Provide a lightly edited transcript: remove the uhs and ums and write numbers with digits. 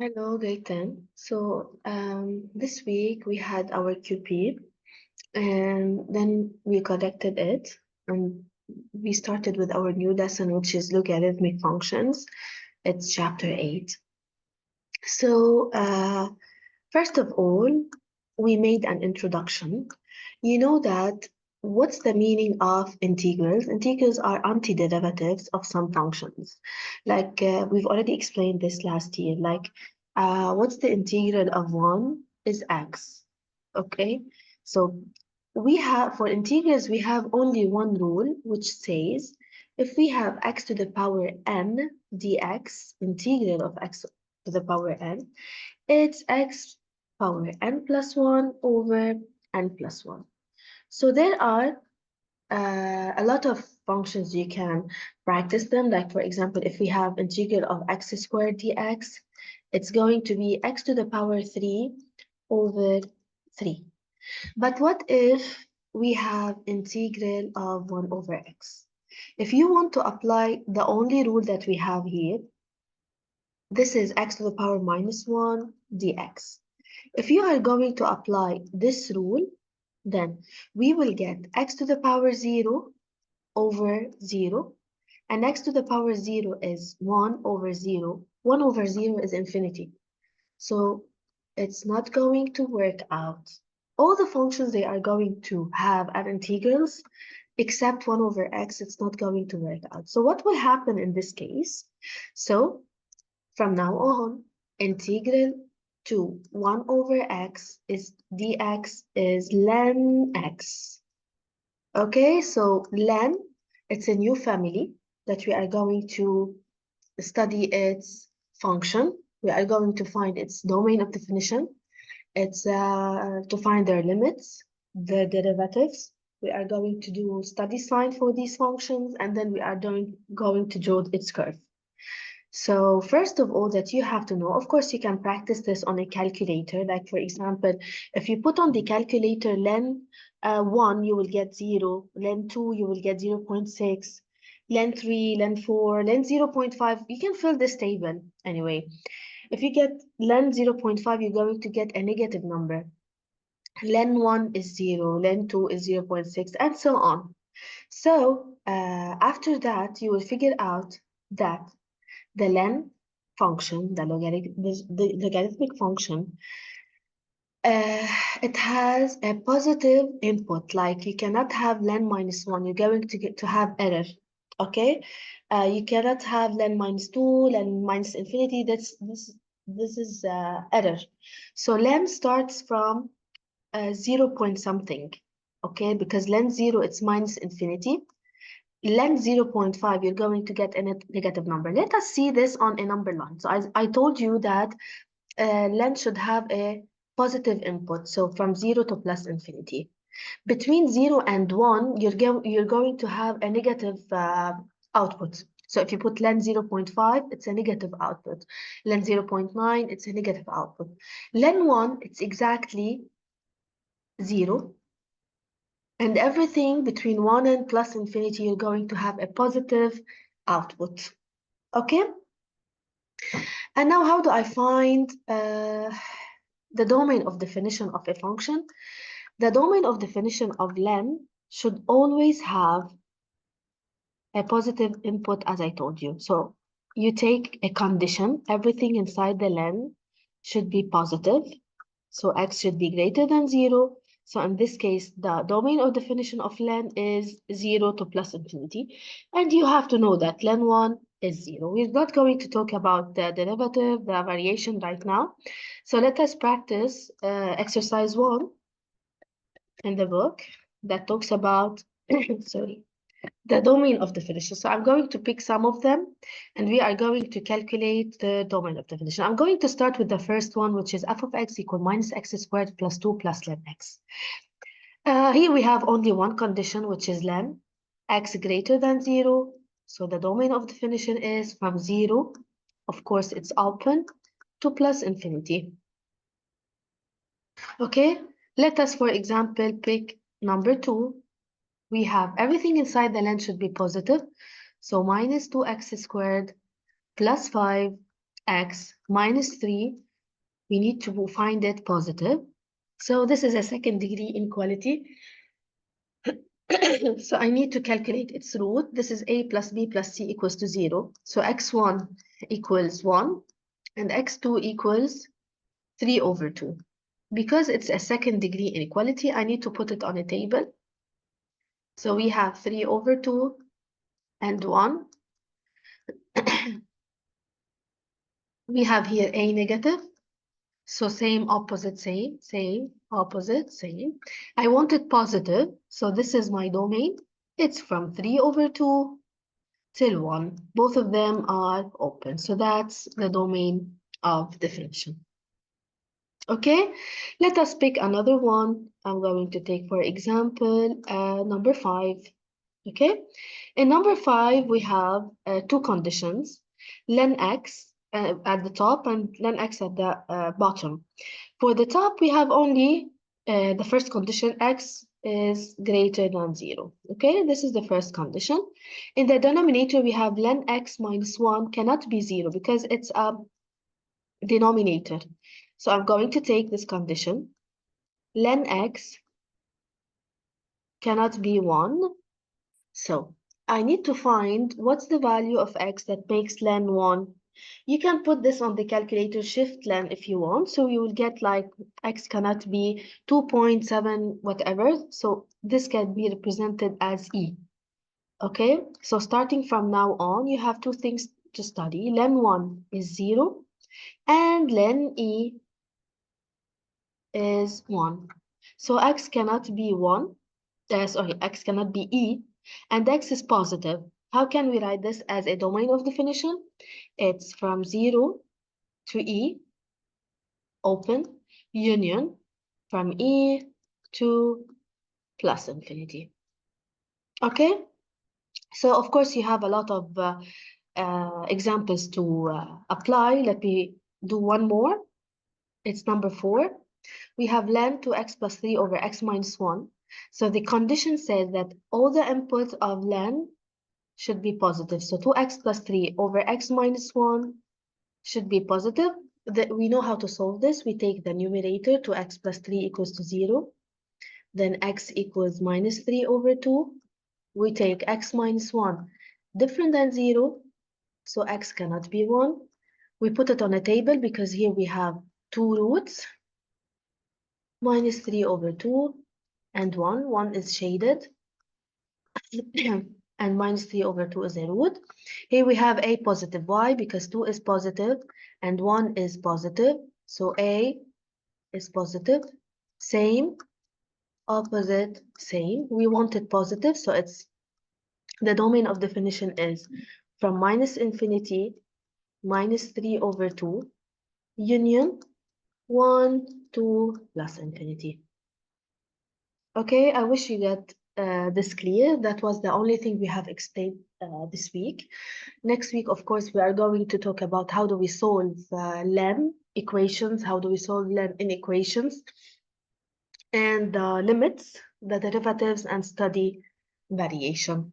Hello, grade 10. This week we had our QP and then we corrected it and we started with our new lesson, which is logarithmic functions. It's chapter 8. So, first of all, we made an introduction. You know that what's the meaning of integrals? Integrals are antiderivatives of some functions. We've already explained this last year. What's the integral of 1 is x. Okay, so we have for integrals we have only one rule which says if we have x to the power n dx, integral of x to the power n, it's x power n plus 1 over n plus 1. So there are a lot of functions you can practice them. Like for example, if we have integral of x squared dx, it's going to be x to the power 3 over 3. But what if we have integral of 1 over x? If you want to apply the only rule that we have here, this is x to the power minus 1 dx. If you are going to apply this rule, then we will get x to the power 0 over 0, and x to the power 0 is 1 over 0. 1 over 0 is infinity. So it's not going to work out. All the functions they are going to have at integrals, except 1 over x, it's not going to work out. So what will happen in this case? So from now on, integral to 1 over x is dx is ln x. Okay, so ln, it's a new family that we are going to study its function. We are going to find its domain of definition. It's to find their limits, the derivatives. We are going to do study sign for these functions, and then we are going to draw its curve. So first of all that you have to know, of course, you can practice this on a calculator. Like for example, if you put on the calculator len 1, you will get 0. Len 2, you will get 0.6. Len 3, len 4, len 0.5. You can fill this table anyway. If you get len 0.5, you're going to get a negative number. Len 1 is 0, len 2 is 0.6, and so on. So after that, you will figure out that the len function, the logarithmic function, it has a positive input. Like you cannot have len minus 1. You're going to get to have error. Okay, you cannot have len minus 2, len minus infinity. This is error. So len starts from 0 point something. Okay, because len 0 it's minus infinity. Len 0.5, you're going to get a negative number. Let us see this on a number line. So I told you that len should have a positive input, so from 0 to plus infinity. Between 0 and 1, you're going to have a negative output. So if you put len 0.5, it's a negative output. Len 0.9, it's a negative output. Len 1, it's exactly 0. And everything between 1 and plus infinity, you're going to have a positive output. Okay? And now how do I find the domain of definition of a function? The domain of definition of len should always have a positive input, as I told you. So you take a condition, everything inside the len should be positive. So x should be greater than 0. So in this case, the domain of definition of len is 0 to plus infinity. And you have to know that len 1 is 0. We're not going to talk about the derivative, the variation right now. So let us practice exercise 1 in the book that talks about, sorry, the domain of definition. So I'm going to pick some of them, and we are going to calculate the domain of definition. I'm going to start with the first one, which is f of x equal minus x squared plus 2 plus len x. Here we have only one condition, which is len x greater than 0. So the domain of definition is from 0, of course it's open, to plus infinity. Okay, let us, for example, pick number 2. We have everything inside the len should be positive. So minus 2x squared plus 5 x minus 3, we need to find it positive. So this is a second degree inequality. So I need to calculate its root. This is a plus b plus c equals to 0. So x1 equals 1 and x2 equals 3 over 2. Because it's a second degree inequality, I need to put it on a table. So we have 3 over 2 and 1. We have here a negative. So same, opposite, same, opposite, same. I want it positive. So this is my domain. It's from 3 over 2 till 1. Both of them are open. So that's the domain of definition. Okay, let us pick another one. I'm going to take, for example, number 5. Okay, in number 5, we have two conditions, len x at the top and len x at the bottom. For the top, we have only the first condition, x is greater than 0. Okay, this is the first condition. In the denominator, we have len x minus 1 cannot be 0 because it's a denominator. So I'm going to take this condition. Len x cannot be 1. So I need to find what's the value of x that makes len 1. You can put this on the calculator, shift len if you want. So you will get like x cannot be 2.7 whatever. So this can be represented as e. Okay, so starting from now on, you have two things to study. Len 1 is 0 and len e is 1. So x cannot be 1. Sorry, x cannot be e, and x is positive. How can we write this as a domain of definition? It's from 0 to e, open, union, from e to plus infinity. Okay? So, of course, you have a lot of examples to apply. Let me do one more. It's number 4. We have len 2x plus 3 over x minus 1. So the condition says that all the inputs of len should be positive. So 2x plus 3 over x minus 1 should be positive. We know how to solve this. We take the numerator, 2x plus 3 equals to 0. Then x equals minus 3 over 2. We take x minus 1 different than 0. So x cannot be 1. We put it on a table because here we have two roots. Minus 3 over 2 and 1. 1 is shaded. And minus 3 over 2 is a root. Here we have a positive. Why? Because 2 is positive and 1 is positive. So a is positive. Same, opposite, same. We want it positive, so it's the domain of definition is from minus infinity, minus 3 over 2, union 1, 2, plus infinity. Okay, I wish you got this clear. That was the only thing we have explained this week. Next week, of course, we are going to talk about how do we solve len equations, how do we solve len inequations, and limits, the derivatives, and study variation.